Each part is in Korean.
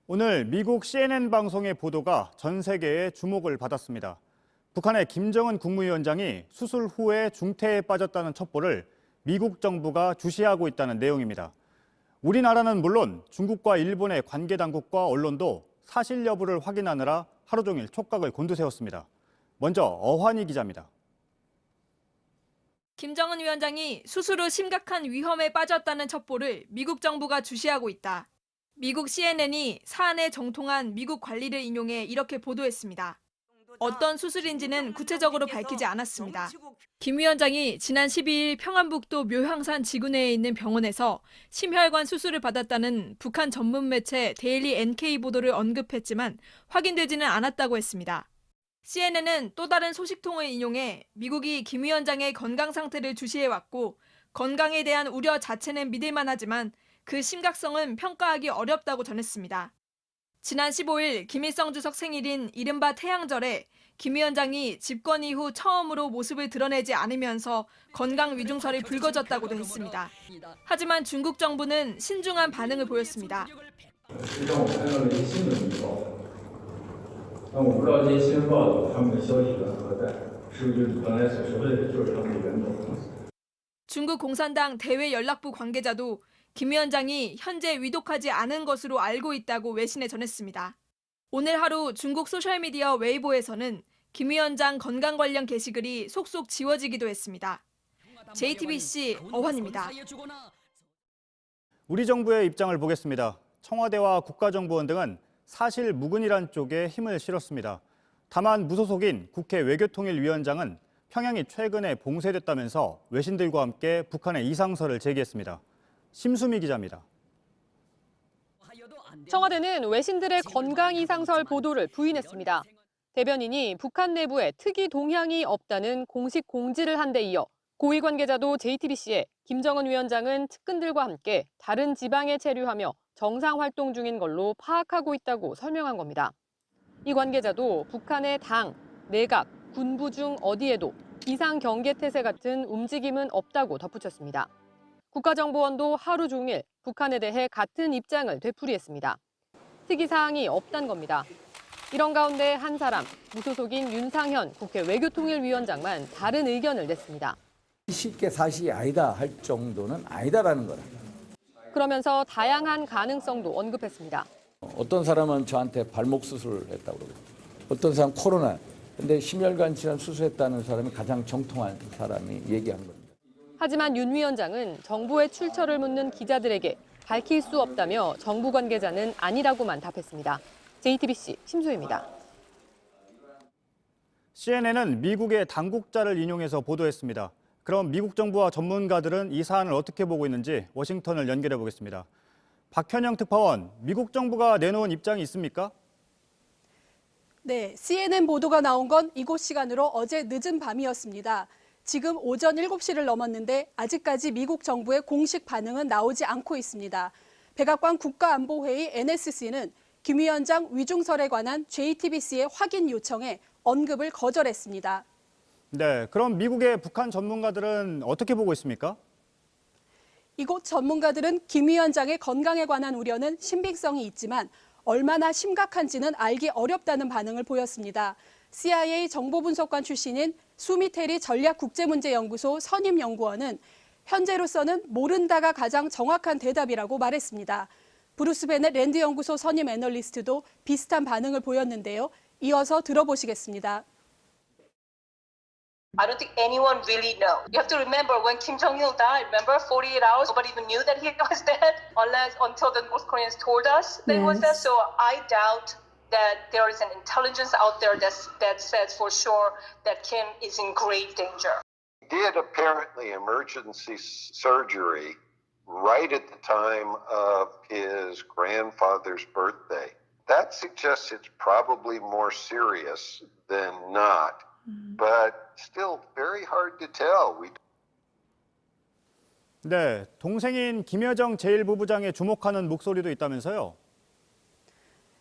오늘 미국 CNN 방송의 보도가 전 세계의 주목을 받았습니다. 북한의 김정은 국무위원장이 수술 후에 중태에 빠졌다는 첩보를 미국 정부가 주시하고 있다는 내용입니다. 우리나라는 물론 중국과 일본의 관계 당국과 언론도 사실 여부를 확인하느라 하루 종일 촉각을 곤두세웠습니다. 먼저 어환희 기자입니다. 김정은 위원장이 수술 후 심각한 위험에 빠졌다는 첩보를 미국 정부가 주시하고 있다. 미국 CNN이 사안에 정통한 미국 관리를 인용해 이렇게 보도했습니다. 어떤 수술인지는 구체적으로 밝히지 않았습니다. 김 위원장이 지난 12일 평안북도 묘향산 지구내에 있는 병원에서 심혈관 수술을 받았다는 북한 전문 매체 데일리 NK 보도를 언급했지만 확인되지는 않았다고 했습니다. CNN은 또 다른 소식통을 인용해 미국이 김 위원장의 건강 상태를 주시해왔고 건강에 대한 우려 자체는 믿을만 하지만 그 심각성은 평가하기 어렵다고 전했습니다. 지난 15일 김일성 주석 생일인 이른바 태양절에 김 위원장이 집권 이후 처음으로 모습을 드러내지 않으면서 건강 위중설이 불거졌다고도 했습니다. 하지만 중국 정부는 신중한 반응을 보였습니다. 但我不知道这些新闻报道他们的消息的何在，是不是就是你刚才所说的，就是他们的源头？ 중국 공산당 대외연락부 관계자도 김 위원장이 현재 위독하지 않은 것으로 알고 있다고 외신에 전했습니다. 오늘 하루 중국 소셜미디어 웨이보에서는 김 위원장 건강 관련 게시글이 속속 지워지기도 했습니다. JTBC 어환입니다. 우리 정부의 입장을 보겠습니다. 청와대와 국가정보원 등은 사실 무근이란 쪽에 힘을 실었습니다. 다만 무소속인 국회 외교통일위원장은 평양이 최근에 봉쇄됐다면서 외신들과 함께 북한에 이상설을 제기했습니다. 심수미 기자입니다. 청와대는 외신들의 건강 이상설 보도를 부인했습니다. 대변인이 북한 내부에 특이 동향이 없다는 공식 공지를 한 데 이어 고위 관계자도 JTBC에 김정은 위원장은 측근들과 함께 다른 지방에 체류하며 정상 활동 중인 걸로 파악하고 있다고 설명한 겁니다. 이 관계자도 북한의 당, 내각, 군부 중 어디에도 비상 경계 태세 같은 움직임은 없다고 덧붙였습니다. 국가정보원도 하루 종일 북한에 대해 같은 입장을 되풀이했습니다. 특이 사항이 없단 겁니다. 이런 가운데 한 사람, 무소속인 윤상현 국회 외교통일위원장만 다른 의견을 냈습니다. 쉽게 사실이 아니다 할 정도는 아니다라는 거라. 그러면서 다양한 가능성도 언급했습니다. 어떤 사람은 저한테 발목 수술을 했다고 그러고 어떤 사람은 코로나. 근데 심혈관 질환 수술했다는 사람이 가장 정통한 사람이 얘기한 겁니다. 하지만 윤 위원장은 정부의 출처를 묻는 기자들에게 밝힐 수 없다며 정부 관계자는 아니라고만 답했습니다. JTBC 심수희입니다. CNN은 미국의 당국자를 인용해서 보도했습니다. 그럼 미국 정부와 전문가들은 이 사안을 어떻게 보고 있는지 워싱턴을 연결해 보겠습니다. 박현영 특파원, 미국 정부가 내놓은 입장이 있습니까? 네, CNN 보도가 나온 건 이곳 시간으로 어제 늦은 밤이었습니다. 지금 오전 7시를 넘었는데 아직까지 미국 정부의 공식 반응은 나오지 않고 있습니다. 백악관 국가안보회의 NSC는 김 위원장 위중설에 관한 JTBC의 확인 요청에 언급을 거절했습니다. 네, 그럼 미국의 북한 전문가들은 어떻게 보고 있습니까? 이곳 전문가들은 김 위원장의 건강에 관한 우려는 신빙성이 있지만 얼마나 심각한지는 알기 어렵다는 반응을 보였습니다. CIA 정보분석관 출신인 수미테리 전략국제문제연구소 선임연구원은 현재로서는 모른다가 가장 정확한 대답이라고 말했습니다. 브루스 베넷 랜드 연구소 선임 애널리스트도 비슷한 반응을 보였는데요. 이어서 들어보시겠습니다. I don't think anyone really knows. You have to remember when Kim Jong-il died, remember 48 hours, nobody even knew that he was dead until the North Koreans told us that he was dead. So I doubt that there is an intelligence out there that says for sure that Kim is in grave danger. He did apparently emergency surgery right at the time of his grandfather's birthday. That suggests it's probably more serious than not. But still very hard to tell. 네, 동생인 김여정 제1부부장에 주목하는 목소리도 있다면서요?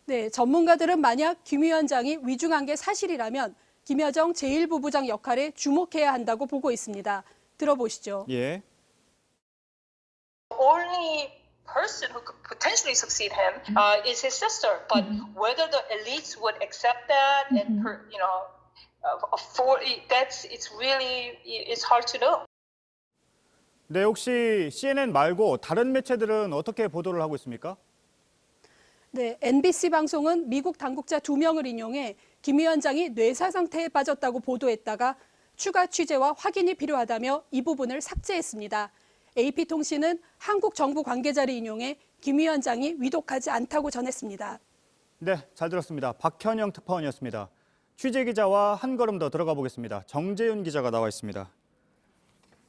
네, 전문가들은 만약 김 위원장이 위중한 게 사실이라면 김여정 제1부부장 역할에 주목해야 한다고 보고 있습니다. 들어보시죠. 예. Only person who could potentially succeed him is his sister. But whether the elites would accept that and it's hard to know. 네, 혹시 CNN 말고 다른 매체들은 어떻게 보도를 하고 있습니까? 네, NBC 방송은 미국 당국자 2명을 인용해 김 위원장이 뇌사 상태에 빠졌다고 보도했다가 추가 취재와 확인이 필요하다며 이 부분을 삭제했습니다. AP통신은 한국 정부 관계자를 인용해 김 위원장이 위독하지 않다고 전했습니다. 네, 잘 들었습니다. 박현영 특파원이었습니다. 취재 기자와 한 걸음 더 들어가 보겠습니다. 정재윤 기자가 나와 있습니다.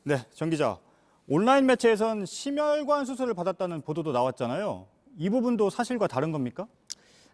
네, 정 기자. 온라인 매체에선 심혈관 수술을 받았다는 보도도 나왔잖아요. 이 부분도 사실과 다른 겁니까?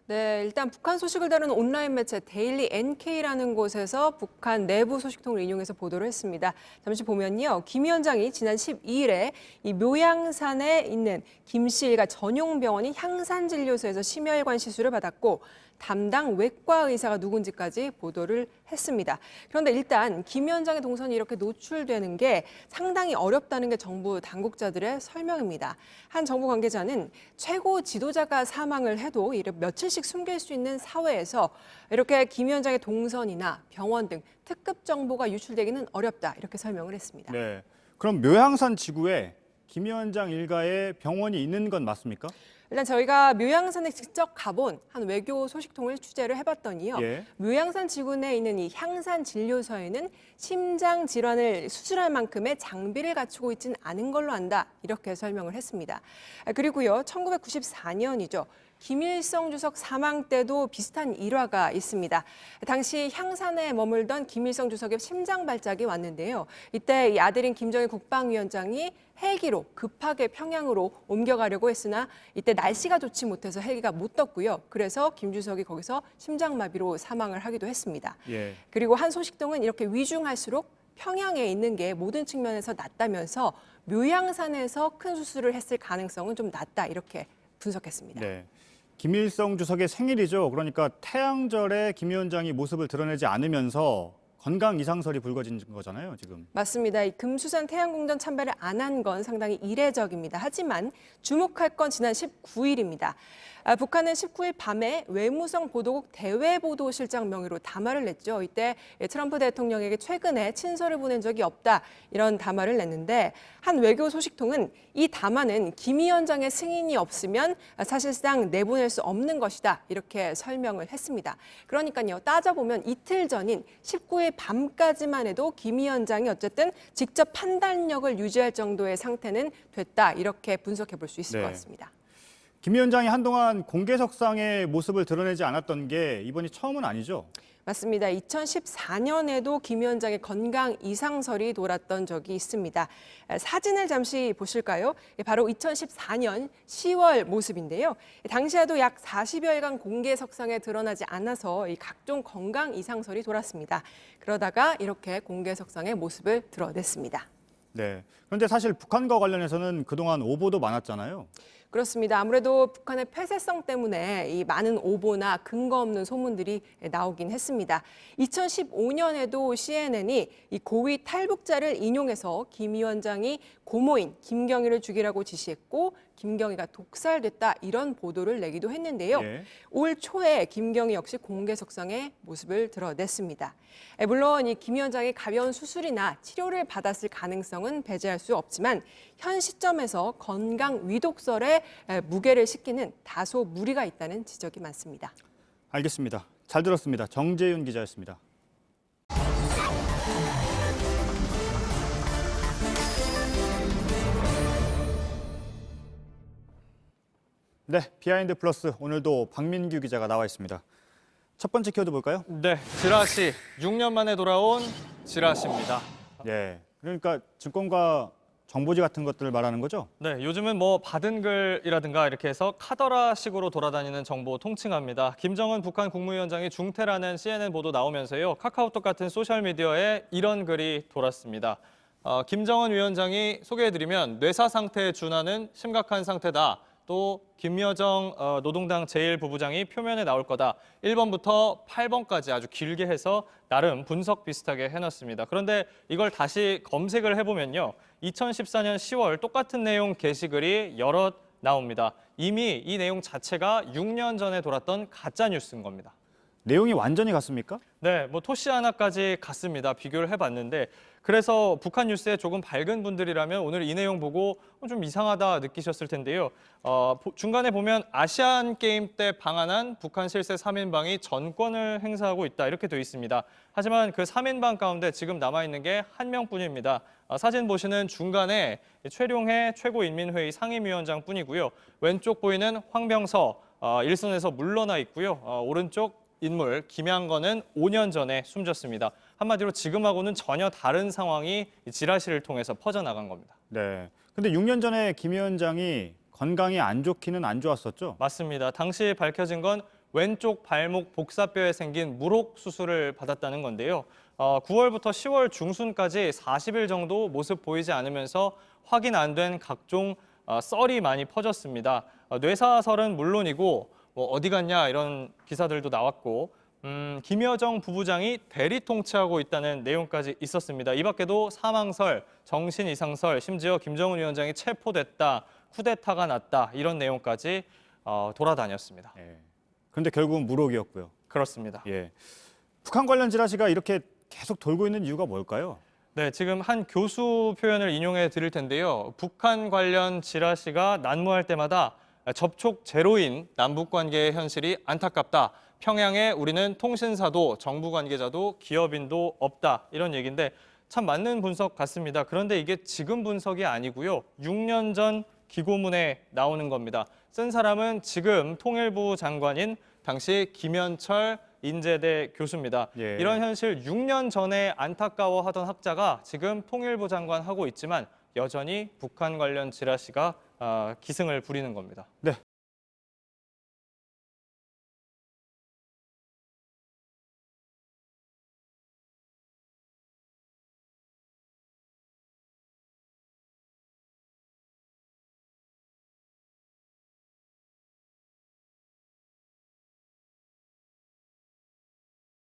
네, 일단 북한 소식을 다루는 온라인 매체 데일리 NK라는 곳에서 북한 내부 소식통을 인용해서 보도를 했습니다. 잠시 보면요, 김 위원장이 지난 12일에 이 묘양산에 있는 김씨 일가 전용 병원인 향산진료소에서 심혈관 시술을 받았고 담당 외과 의사가 누군지까지 보도를 했습니다. 그런데 일단 김 위원장의 동선이 이렇게 노출되는 게 상당히 어렵다는 게 정부 당국자들의 설명입니다. 한 정부 관계자는 최고 지도자가 사망을 해도 이렇게 며칠씩 숨길 수 있는 사회에서 이렇게 김 위원장의 동선이나 병원 등 특급 정보가 유출되기는 어렵다, 이렇게 설명을 했습니다. 네, 그럼 묘향산 지구에 김 위원장 일가의 병원이 있는 건 맞습니까? 일단 저희가 묘양산에 직접 가본 한 외교 소식통을 취재를 해봤더니요. 예. 묘양산 지구 내에 있는 이 향산진료소에는 심장 질환을 수술할 만큼의 장비를 갖추고 있지는 않은 걸로 안다, 이렇게 설명을 했습니다. 그리고요, 1994년이죠. 김일성 주석 사망 때도 비슷한 일화가 있습니다. 당시 향산에 머물던 김일성 주석의 심장 발작이 왔는데요. 이때 이 아들인 김정일 국방위원장이 헬기로 급하게 평양으로 옮겨가려고 했으나 이때 날씨가 좋지 못해서 헬기가 못 떴고요. 그래서 김 주석이 거기서 심장마비로 사망을 하기도 했습니다. 예. 그리고 한 소식통은 이렇게 위중할수록 평양에 있는 게 모든 측면에서 낫다면서 묘양산에서 큰 수술을 했을 가능성은 좀 낮다, 이렇게 분석했습니다. 네. 김일성 주석의 생일이죠. 그러니까 태양절에 김 위원장이 모습을 드러내지 않으면서 건강 이상설이 불거진 거잖아요, 지금. 맞습니다. 이 금수산 태양궁전 참배를 안 한 건 상당히 이례적입니다. 하지만 주목할 건 지난 19일입니다. 북한은 19일 밤에 외무성 보도국 대외보도실장 명의로 담화를 냈죠. 이때 트럼프 대통령에게 최근에 친서를 보낸 적이 없다, 이런 담화를 냈는데 한 외교 소식통은 이 담화는 김 위원장의 승인이 없으면 사실상 내보낼 수 없는 것이다, 이렇게 설명을 했습니다. 그러니까요, 따져보면 이틀 전인 19일 밤까지만 해도 김 위원장이 어쨌든 직접 판단력을 유지할 정도의 상태는 됐다, 이렇게 분석해 볼 수 있을 네. 것 같습니다. 김 위원장이 한동안 공개석상의 모습을 드러내지 않았던 게 이번이 처음은 아니죠? 맞습니다. 2014년에도 김 위원장의 건강 이상설이 돌았던 적이 있습니다. 사진을 잠시 보실까요? 바로 2014년 10월 모습인데요. 당시에도 약 40여일간 공개석상에 드러나지 않아서 이 각종 건강 이상설이 돌았습니다. 그러다가 이렇게 공개석상의 모습을 드러냈습니다. 네. 그런데 사실 북한과 관련해서는 그동안 오보도 많았잖아요. 그렇습니다. 아무래도 북한의 폐쇄성 때문에 이 많은 오보나 근거 없는 소문들이 나오긴 했습니다. 2015년에도 CNN이 이 고위 탈북자를 인용해서 김 위원장이 고모인 김경희를 죽이라고 지시했고 김경희가 독살됐다, 이런 보도를 내기도 했는데요. 예. 올 초에 김경희 역시 공개석상의 모습을 드러냈습니다. 물론 이 김 위원장이 가벼운 수술이나 치료를 받았을 가능성은 배제할 수 없지만 현 시점에서 건강 위독설에 무게를 싣기는 다소 무리가 있다는 지적이 많습니다. 알겠습니다. 잘 들었습니다. 정재윤 기자였습니다. 네, 비하인드 플러스 오늘도 박민규 기자가 나와 있습니다. 첫 번째 키워드 볼까요? 네, 지라시 6년 만에 돌아온 지라시입니다. 네, 그러니까 증권가 정보지 같은 것들을 말하는 거죠? 네, 요즘은 뭐 받은 글이라든가 이렇게 해서 카더라식으로 돌아다니는 정보 통칭합니다. 김정은 북한 국무위원장이 중태라는 CNN 보도 나오면서요, 카카오톡 같은 소셜미디어에 이런 글이 돌았습니다. 김정은 위원장이 소개해드리면 뇌사 상태에 준하는 심각한 상태다. 또 김여정 노동당 제1부부장이 표면에 나올 거다. 1번부터 8번까지 아주 길게 해서 나름 분석 비슷하게 해놨습니다. 그런데 이걸 다시 검색을 해보면요. 2014년 10월 똑같은 내용 게시글이 여럿 나옵니다. 이미 이 내용 자체가 6년 전에 돌았던 가짜 뉴스인 겁니다. 내용이 완전히 같습니까? 네, 뭐 토시 하나까지 같습니다. 비교를 해봤는데 그래서 북한 뉴스에 조금 밝은 분들이라면 오늘 이 내용 보고 좀 이상하다 느끼셨을 텐데요. 중간에 보면 아시안 게임 때 방한한 북한 실세 3인방이 전권을 행사하고 있다 이렇게 돼 있습니다. 하지만 그 3인방 가운데 지금 남아있는 게 한 명뿐입니다. 사진 보시는 중간에 최룡해 최고인민회의 상임위원장 뿐이고요. 왼쪽 보이는 황병서 일선에서 물러나 있고요. 오른쪽 인물 김양건은 5년 전에 숨졌습니다. 한마디로 지금하고는 전혀 다른 상황이 지라시를 통해서 퍼져나간 겁니다. 네. 근데 6년 전에 김 위원장이 건강이 안 좋기는 안 좋았었죠? 맞습니다. 당시 밝혀진 건 왼쪽 발목 복사뼈에 생긴 물혹 수술을 받았다는 건데요. 9월부터 10월 중순까지 40일 정도 모습 보이지 않으면서 확인 안 된 각종 썰이 많이 퍼졌습니다. 뇌사설은 물론이고 뭐 어디 갔냐 이런 기사들도 나왔고 김여정 부부장이 대리 통치하고 있다는 내용까지 있었습니다. 이 밖에도 사망설, 정신 이상설, 심지어 김정은 위원장이 체포됐다, 쿠데타가 났다 이런 내용까지 돌아다녔습니다. 예. 그런데 결국은 무록이었고요. 그렇습니다. 예. 북한 관련 지라시가 이렇게 계속 돌고 있는 이유가 뭘까요? 네, 지금 한 교수 표현을 인용해 드릴 텐데요. 북한 관련 지라시가 난무할 때마다 접촉 제로인 남북 관계의 현실이 안타깝다. 평양에 우리는 통신사도 정부 관계자도 기업인도 없다. 이런 얘기인데 참 맞는 분석 같습니다. 그런데 이게 지금 분석이 아니고요. 6년 전 기고문에 나오는 겁니다. 쓴 사람은 지금 통일부 장관인 당시 김현철 인제대 교수입니다. 예. 이런 현실 6년 전에 안타까워하던 학자가 지금 통일부 장관 하고 있지만 여전히 북한 관련 지라시가 기승을 부리는 겁니다. 네,